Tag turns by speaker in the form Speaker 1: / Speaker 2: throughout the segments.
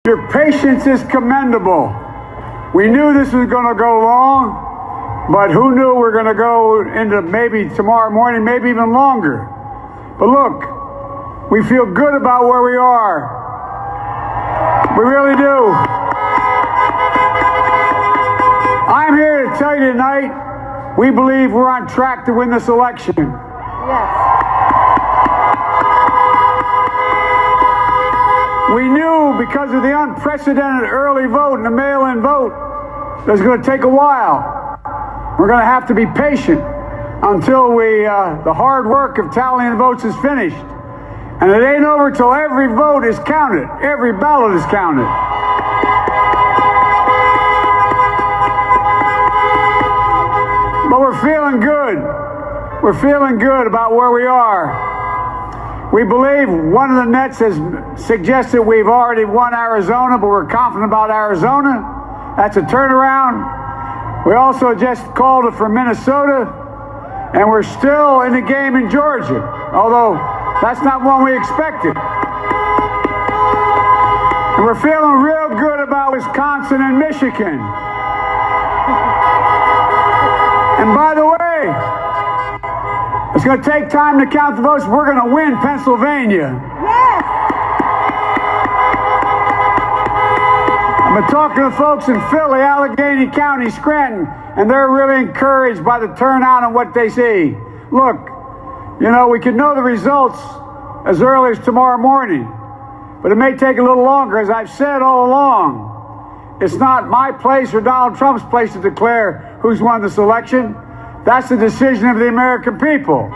Speaker 1: Your patience is commendable. We knew this was going to go long, but who knew we're going to go into maybe tomorrow morning, maybe even longer. But look, we feel good about where we are. We really do. I'm here to tell you tonight, we believe we're on track to win this election.
Speaker 2: Yes.
Speaker 1: We knew because of the unprecedented early vote and the mail-in vote that it's going to take a while. We're going to have to be patient until the hard work of tallying the votes is finished. And it ain't over till every vote is counted. Every ballot is counted. But we're feeling good. We're feeling good about where we are. We believe one of the nets has suggested we've already won Arizona, but we're confident about Arizona. That's a turnaround. We also just called it for Minnesota, and we're still in the game in Georgia, although that's not one we expected. And we're feeling real good about Wisconsin and Michigan. And by the way, it's going to take time to count the votes. We're going to win Pennsylvania.
Speaker 2: Yes.
Speaker 1: I've been talking to folks in Philly, Allegheny County, Scranton, and they're really encouraged by the turnout and what they see. Look, you know, we could know the results as early as tomorrow morning, but it may take a little longer. As I've said all along, it's not my place or Donald Trump's place to declare who's won this election. That's the decision of the American people.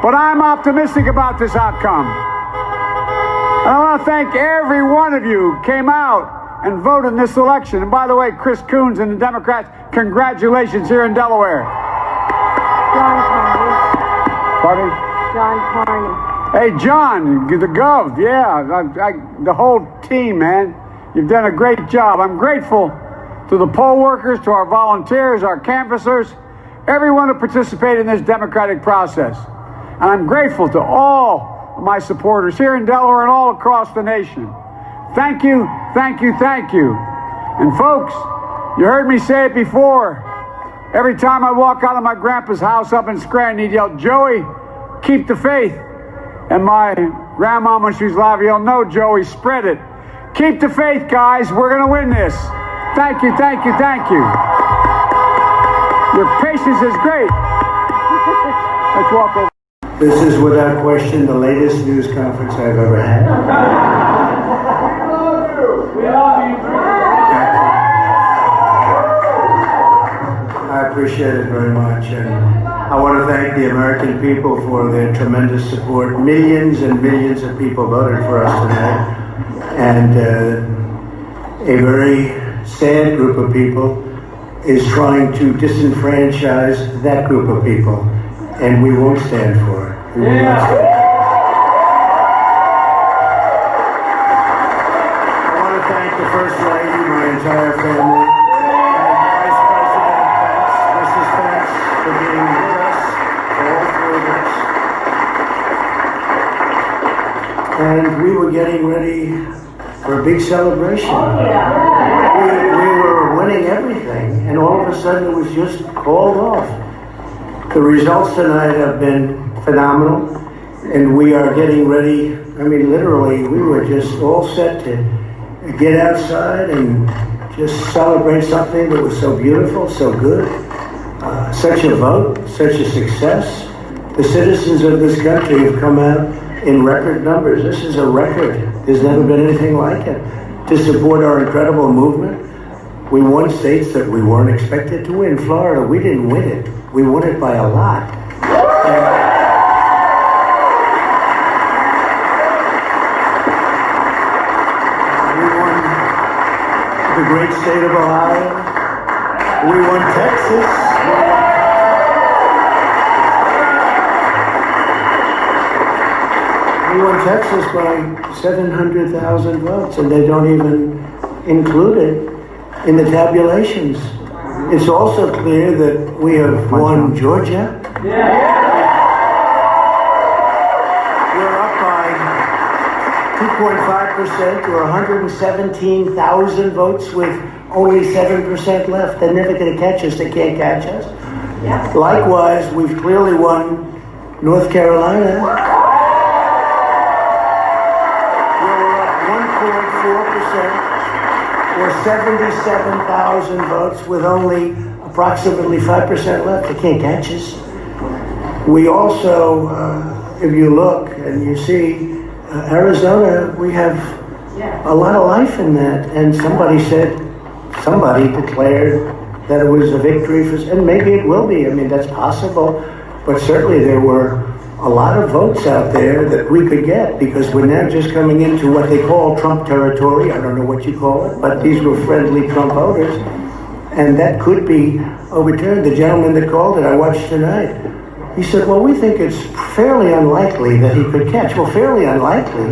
Speaker 1: But I'm optimistic about this outcome. And I want to thank every one of you who came out and voted in this election. And by the way, Chris Coons and the Democrats, congratulations here in Delaware.
Speaker 2: John Carney.
Speaker 1: Pardon?
Speaker 2: John Carney.
Speaker 1: Hey, John, the Gov, yeah, the whole team, man. You've done a great job. I'm grateful to the poll workers, to our volunteers, our canvassers, everyone who participated in this democratic process. And I'm grateful to all of my supporters here in Delaware and all across the nation. Thank you, thank you, thank you. And folks, you heard me say it before. Every time I walk out of my grandpa's house up in Scranton, he'd yell, "Joey, keep the faith." And my grandma, when she was alive, yelled, "No, Joey, spread it. Keep the faith, guys. We're going to win this." Thank you, thank you, thank you. Your patience is great. Let's walk over.
Speaker 3: This is without question the latest news conference I've ever had. I appreciate it very much, and I want to thank the American people for their tremendous support. Millions and millions of people voted for us tonight, and a very sad group of people is trying to disenfranchise that group of people, and we won't stand for it. We will not stand for it. I want to thank the First Lady, my entire family, and Vice President Pence, Mrs. Pence, for being with us all through this. And we were getting ready for a big celebration. We were winning everything, and all of a sudden it was just called off. The results tonight have been phenomenal, and we are getting ready. I mean, literally, we were just all set to get outside and just celebrate something that was so beautiful, so good. Such a vote, such a success. The citizens of this country have come out in record numbers. This is a record. There's never been anything like it. To support our incredible movement. We won states that we weren't expected to win. Florida, we didn't win it. We won it by a lot. We won the great state of Ohio. We won Texas. We won Texas by 700,000 votes, and they don't even include it in the tabulations. It's also clear that we have won Georgia. We're up by 1.5% or 117,000 votes with only 7% left. They're never going to catch us. They can't catch us. Yeah. Likewise, we've clearly won North Carolina. We're up 1.4% or 77,000 votes with only approximately 5% left. They can't catch us. We also, if you look and you see, Arizona, we have a lot of life in that. And somebody declared that it was a victory for, and maybe it will be. I mean, that's possible. But certainly there were a lot of votes out there that we could get because we're now just coming into what they call Trump territory. I don't know what you call it, but these were friendly Trump voters. And that could be overturned. The gentleman that called it, I watched tonight. He said, well, we think it's fairly unlikely that he could catch. Well, fairly unlikely.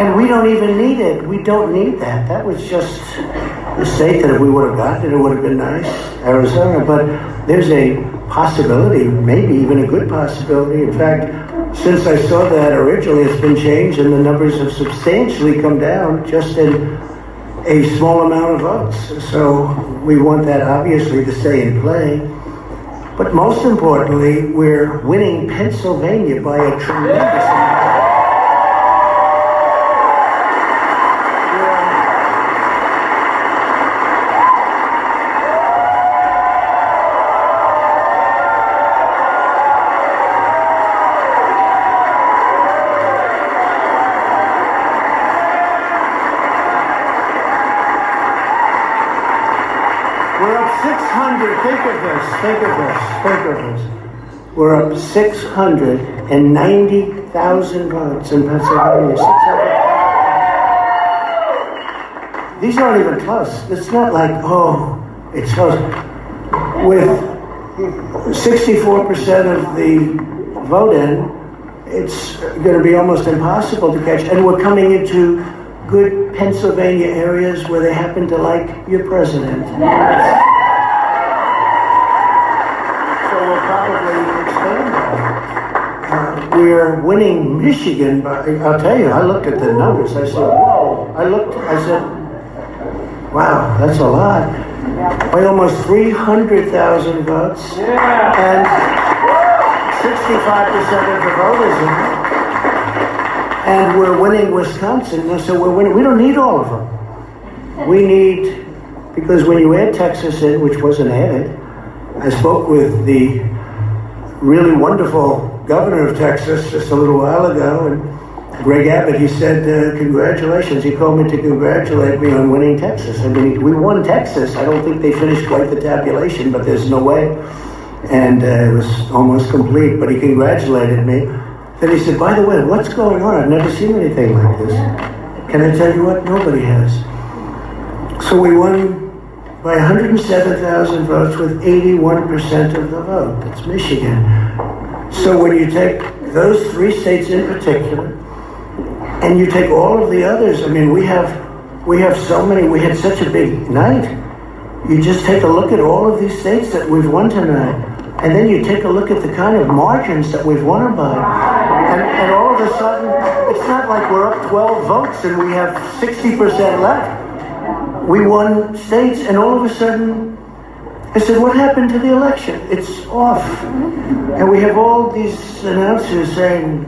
Speaker 3: And we don't even need it. We don't need that. That was just the state that if we would have gotten it, it would have been nice, Arizona. But there's a possibility, maybe even a good possibility. In fact, since I saw that originally, it's been changed and the numbers have substantially come down just in a small amount of votes. So we want that obviously to stay in play. But most importantly, we're winning Pennsylvania by a tremendous amount. We're up 600, think of this. We're up 690,000 votes in Pennsylvania. 600. These aren't even close. It's not like, oh, it's close. With 64% of the vote in, it's going to be almost impossible to catch. And we're coming into good Pennsylvania areas where they happen to like your president. Yes. So we'll probably expand that. We're winning Michigan by, I'll tell you, I looked at the numbers. I said, whoa. I said, wow, that's a lot. By almost 300,000 votes. Yeah. And 65% of the voters in it. And we're winning Wisconsin, so we're winning. We don't need all of them. We need, because when you add Texas in, which wasn't added, I spoke with the really wonderful governor of Texas just a little while ago, and Greg Abbott, he said, congratulations. He called me to congratulate me on winning Texas. I mean, we won Texas. I don't think they finished quite the tabulation, but there's no way. And it was almost complete, but he congratulated me. Then he said, by the way, what's going on? I've never seen anything like this. Can I tell you what? Nobody has. So we won by 107,000 votes with 81% of the vote. That's Michigan. So when you take those three states in particular, and you take all of the others, I mean, we have so many, we had such a big night. You just take a look at all of these states that we've won tonight, and then you take a look at the kind of margins that we've won them by. And all of a sudden, it's not like we're up 12 votes and we have 60% left. We won states, and all of a sudden, I said, what happened to the election? It's off. And we have all these announcers saying,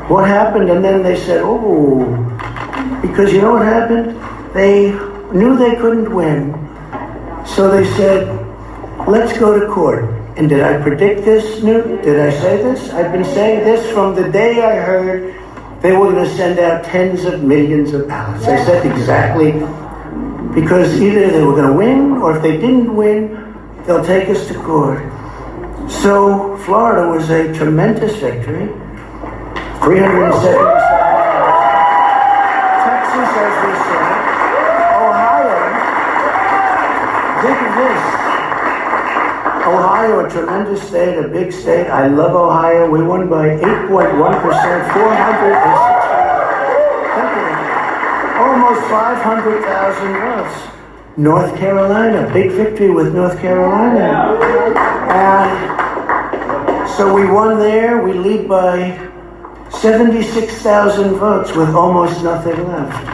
Speaker 3: what happened? And then they said, oh, because you know what happened? They knew they couldn't win. So they said, let's go to court. And did I predict this, Newt? Did I say this? I've been saying this from the day I heard they were going to send out tens of millions of ballots. I said exactly, because either they were going to win, or if they didn't win, they'll take us to court. So Florida was a tremendous victory. 377. Texas, as we said. Ohio, think of this. Ohio, a tremendous state, a big state. I love Ohio. We won by 8.1%, 460. Almost 500,000 votes. North Carolina, big victory with North Carolina. And so we won there. We lead by 76,000 votes with almost nothing left.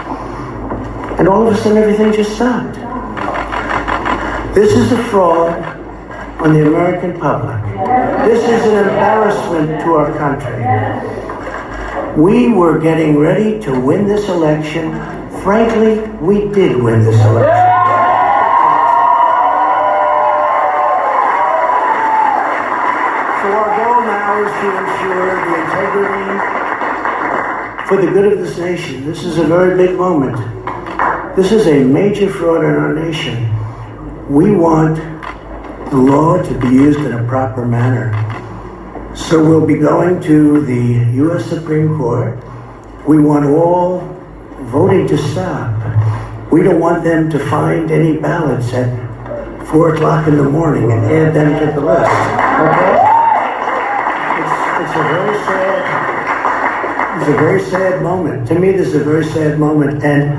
Speaker 3: And all of a sudden everything just stopped. This is a fraud on the American public. This is an embarrassment to our country. We were getting ready to win this election. Frankly, we did win this election. So our goal now is to ensure the integrity for the good of this nation. This is a very big moment. This is a major fraud in our nation. We want the law to be used in a proper manner. So we'll be going to the U.S. Supreme Court. We want all voting to stop. We don't want them to find any ballots at 4 o'clock in the morning and add them to the list. Okay? It's a very sad moment. To me, this is a very sad moment, and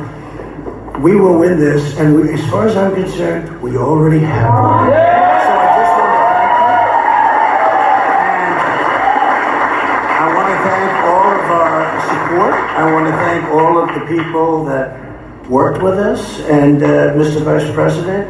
Speaker 3: we will win this. And as far as I'm concerned, we already have won. So I just want to thank you. And I want to thank all of our support. I want to thank all of the people that worked with us. And Mr. Vice President,